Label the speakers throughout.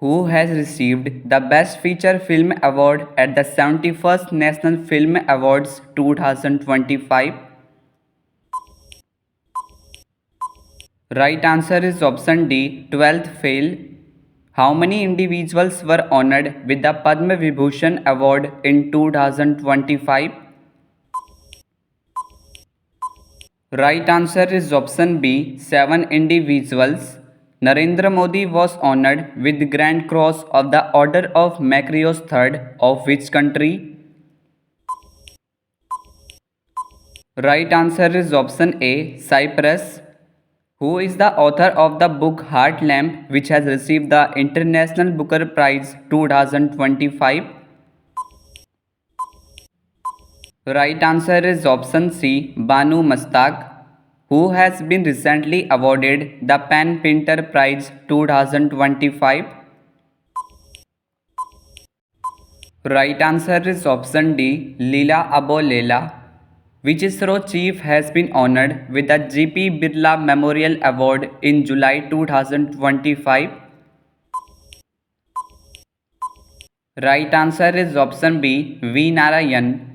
Speaker 1: Who has received the Best Feature Film Award at the 71st National Film Awards 2025? Right answer is option D, 12th fail. How many individuals were honored with the Padma Vibhushan Award in 2025? Right answer is option B, 7 individuals. Narendra Modi was honored with the Grand Cross of the Order of Macarius III of which country? Right answer is option A, Cyprus. Who is the author of the book Heart Lamp, which has received the International Booker Prize 2025? Right answer is option C, Banu Mastaq, who has been recently awarded the Pen Painter Prize 2025. Right answer is option D, Leela Abolela. Which ISRO chief has been honored with the G.P. Birla Memorial Award in July 2025? Right answer is option B, V. Narayan,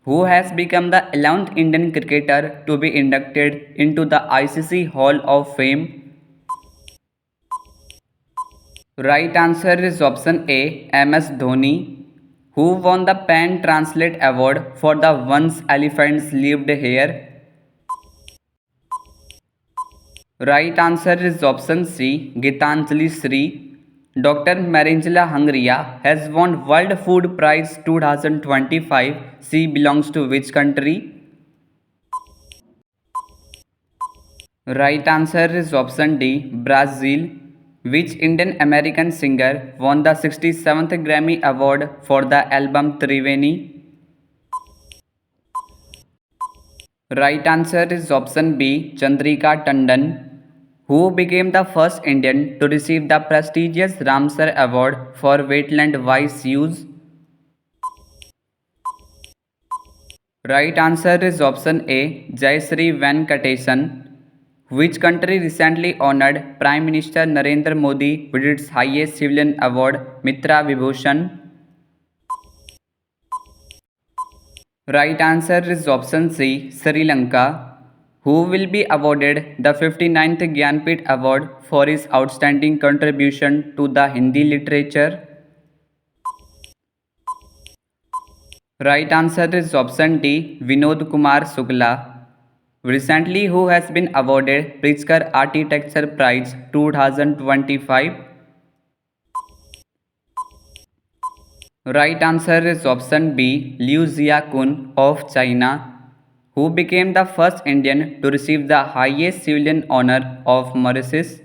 Speaker 1: who has become the 11th Indian cricketer to be inducted into the ICC Hall of Fame. Right answer is option A, MS Dhoni, who won the Pen Translate Award for the Once Elephants Lived Here. Right answer is option C, Gitanjali Sri. Dr. Marangela Hungria has won World Food Prize 2025. She belongs to which country? Right answer is option D, Brazil. Which Indian American singer won the 67th Grammy Award for the album Triveni? Right answer is option B, Chandrika Tandon, who became the first Indian to receive the prestigious Ramsar Award for wetland wise use. Right answer is option A, Jayashree Venkatesan. Which country recently honored Prime Minister Narendra Modi with its highest civilian award, Mitra Vibhushan? Right answer is option C, Sri Lanka, who will be awarded the 59th Gyanpith Award for his outstanding contribution to the Hindi literature. Right answer is option D, Vinod Kumar Shukla, recently who has been awarded Pritzker Architecture Prize 2025. Right answer is option B, Liu Xiaokun of China, who became the first Indian to receive the highest civilian honor of Mauritius.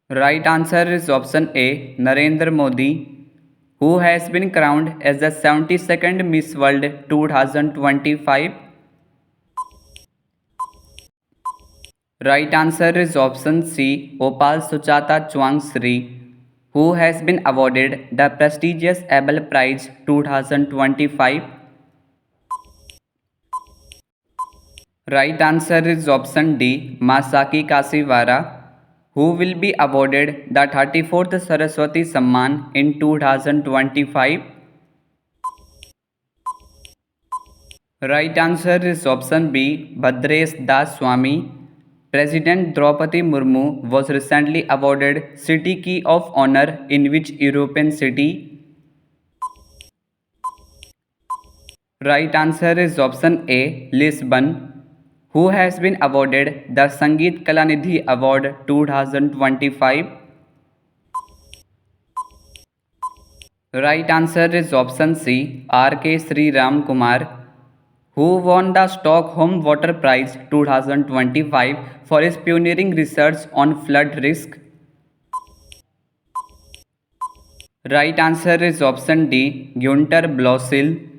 Speaker 1: Right answer is option A, Narendra Modi, who has been crowned as the 72nd Miss World 2025. Right answer is option C, Opal Suchata Chuangsri, who has been awarded the prestigious Abel Prize 2025. Right answer is option D, Masaki Kashiwara, who will be awarded the 34th Saraswati Samman in 2025. Right answer is option B, Bhadresh Das Swami. President Draupadi Murmu was recently awarded City Key of Honor in which European city? Right answer is option A, Lisbon, who has been awarded the Sangeet Kalanidhi Award 2025. Right answer is option C, R.K. Sri Ram Kumar, who won the Stockholm Water Prize 2025 for his pioneering research on flood risk. Right answer is option D, Gunter Blossil,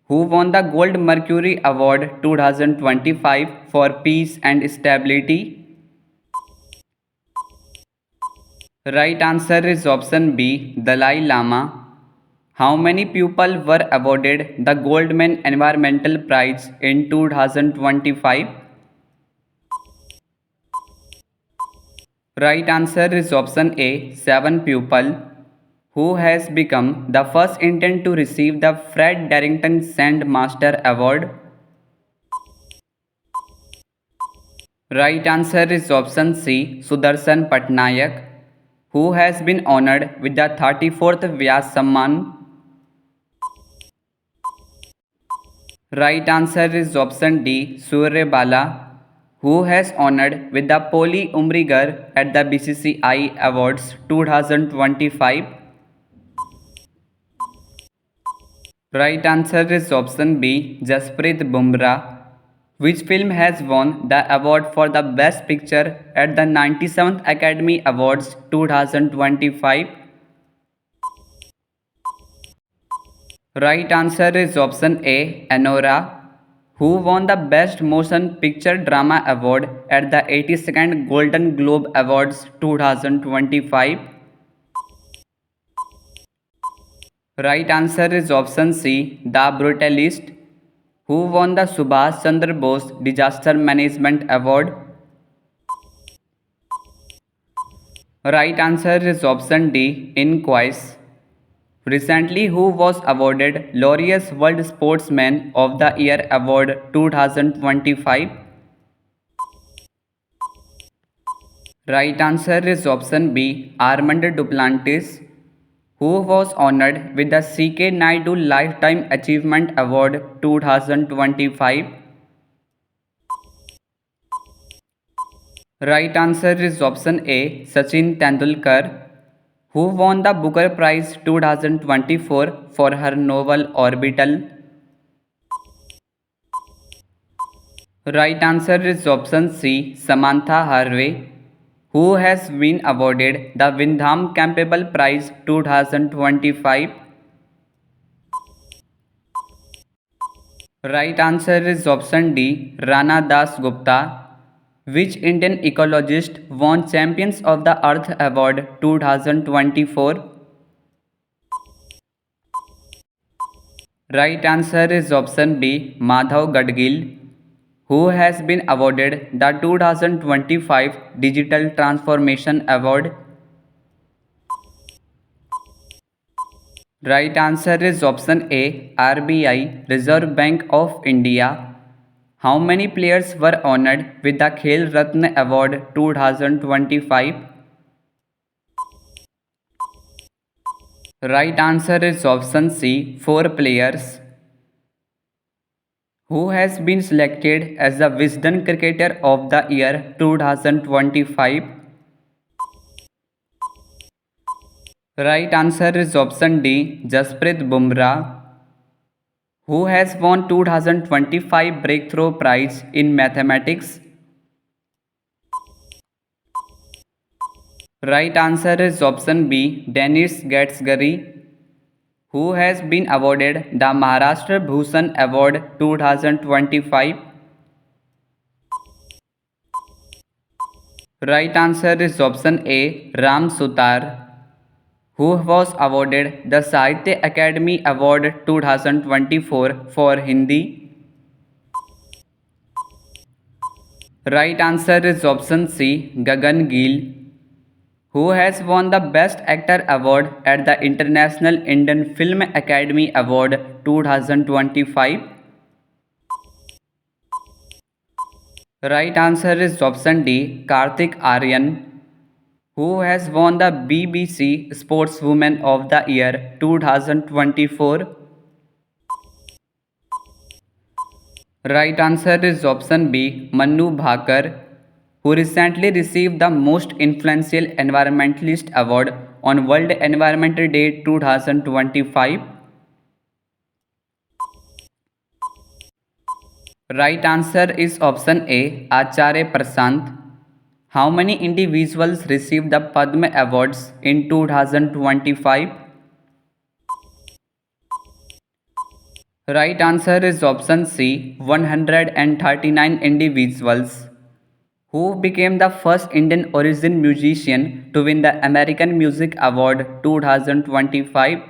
Speaker 1: who won the Gold Mercury Award 2025 for peace and stability. Right answer is option B, Dalai Lama. How many people were awarded the Goldman Environmental Prize in 2025? Right answer is option A, Seven Pupil, who has become the first Indian to receive the Fred Darrington Sandmaster Award. Right answer is option C, Sudarshan Patnaik, who has been honored with the 34th Vyas Samman. Right answer is option D, Surya Bala, who has honored with the Poli Umrigar at the BCCI Awards 2025. Right answer is option B, Jasprit Bumrah. Which film has won the award for the Best Picture at the 97th Academy Awards 2025? Right answer is option A, Anora, who won the Best Motion Picture Drama Award at the 82nd Golden Globe Awards 2025. Right answer is option C, The Brutalist, who won the Subhash Chandra Bose Disaster Management Award. Right answer is option D, Inquise. Recently, who was awarded Laureus World Sportsman of the Year Award 2025? Right answer is option B, Armand Duplantis, who was honored with the CK Naidu Lifetime Achievement Award 2025. Right answer is option A, Sachin Tendulkar, who won the Booker Prize 2024 for her novel Orbital. Right answer is option C, Samantha Harvey, who has been awarded the Windham Campbell Prize 2025. Right answer is option D, Rana Das Gupta. Which Indian ecologist won Champions of the Earth Award 2024? Right answer is option B, Madhav Gadgil, who has been awarded the 2025 Digital Transformation Award. Right answer is option A, RBI, Reserve Bank of India. How many players were honored with the Khel Ratna Award 2025? Right answer is option C, 4 players. Who has been selected as the Wisden Cricketer of the Year 2025? Right answer is option D, Jasprit Bumrah, who has won 2025 Breakthrough Prize in Mathematics. Right answer is option B, Dennis Gatsgary, who has been awarded the Maharashtra Bhushan Award 2025. Right answer is option A, Ram Sutar, who was awarded the Sahitya Academy Award 2024 for Hindi. Right answer is option C, Gagan Gill, who has won the Best Actor Award at the International Indian Film Academy Award 2025. Right answer is option D, Karthik Aryan, who has won the BBC Sportswoman of the Year 2024. Right answer is option B, Manu Bhakar, who recently received the Most Influential Environmentalist Award on World Environment Day 2025. Right answer is option A, Acharya Prashant. How many individuals received the Padma Awards in 2025? Right answer is option C, 139 individuals. Who became the first Indian origin musician to win the American Music Award 2025?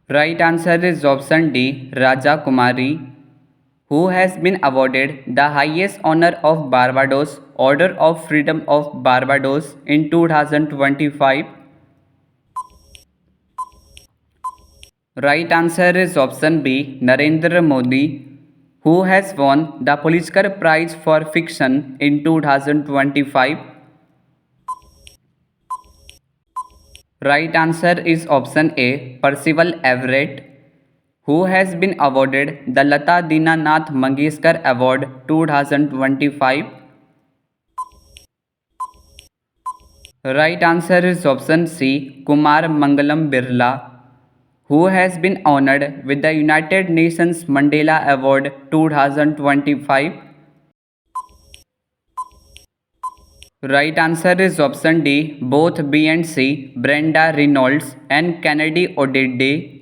Speaker 1: Right answer is option D, Raja Kumari, Who has been awarded the highest honor of Barbados, Order of Freedom of Barbados in 2025? Right answer is option B, Narendra Modi, who has won the Pulitzer Prize for Fiction in 2025. Right answer is option A, Percival Everett, who has been awarded the Lata Dinanath Mangeshkar Award 2025. Right answer is option C, Kumar Mangalam Birla, who has been honored with the United Nations Mandela Award 2025. Right answer is option D, both B and C, Brenda Reynolds and Kennedy Odede.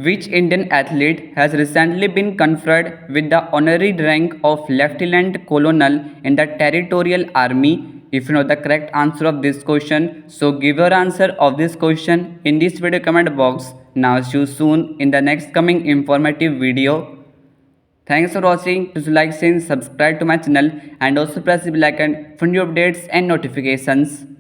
Speaker 1: Which Indian athlete has recently been conferred with the honorary rank of Lieutenant Colonel in the Territorial Army? If you know the correct answer of this question, so give your answer of this question in this video comment box. Now see you soon in the next coming informative video. Thanks for watching. Please like, share, subscribe to my channel and also press the bell icon for new updates and notifications.